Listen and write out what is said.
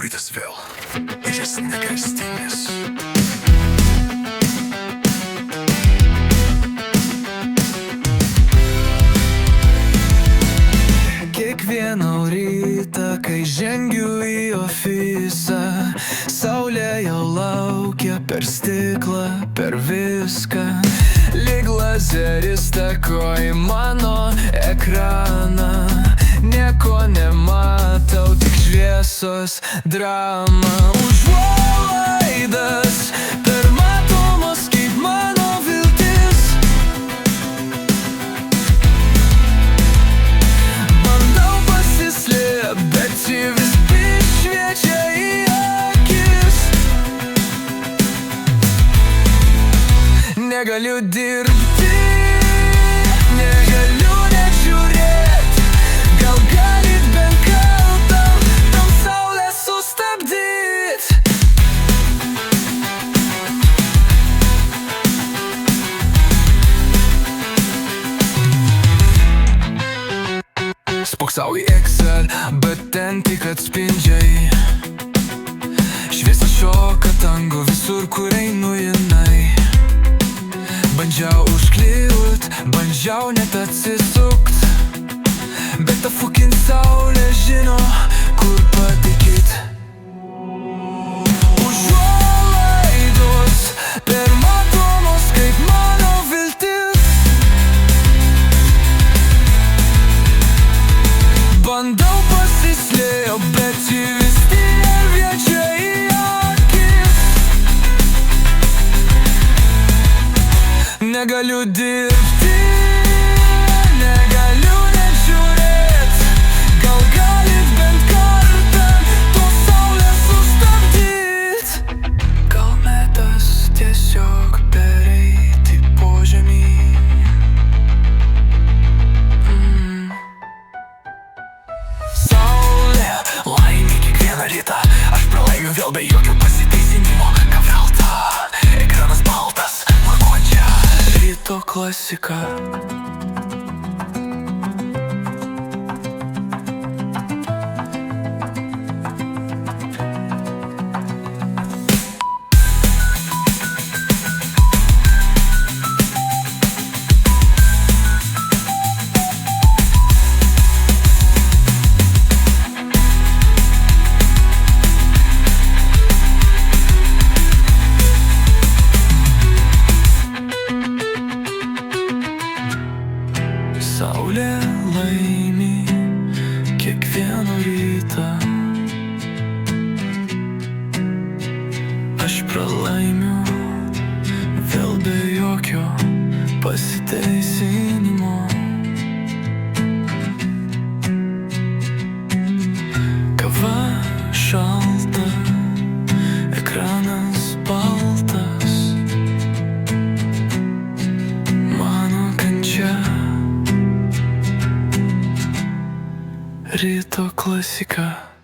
rytas vėl ir jis negailestingas. Kiekvieną rytą, kai žengiu į ofisą, saulė jau laukia per stiklą, per viską. Lyg lazeris teko į mano ekraną. Nieko nematau, tik šviesos drama. Užuolaidas per matomos kaip mano viltis. Bandau pasislėpt, bet ji vis šviečia į akis. Negaliu dirbti, negaliu net žiūrėt. Gal galit bent kartą tam saulę sustabdyt? Spoksau į Excel, bet ten tik atspindžiai. Šviesa šoka tango visur, kur einu jinai. Bandžiau užkliūt, bandžiau net atsisukt, bet ta fucking saulė žino, kur patikėt. Užuolaidos per matomos kaip mano viltis. Bandau pasislėpt, bet ji vis tiek šviečia į akis. Negaliu dirbti, negaliu net žiūrėt. Gal galit bent kartą to saulę sustabdyt? Gal metas tiesiog pereiti požemį? Saulė laimė kiekvieną rytą. Aš pralaimiu vėl be jokio pasiteisinimo. Ką velta, ekranas baltas, lakuočia. Ryto klasika. Saulė laimi kiekvieną rytą. Aš pralaimiu vėl be jokio pasiteisinimo. Kava šalta, ekranas baltas. Mano kančia. Ryto klasika.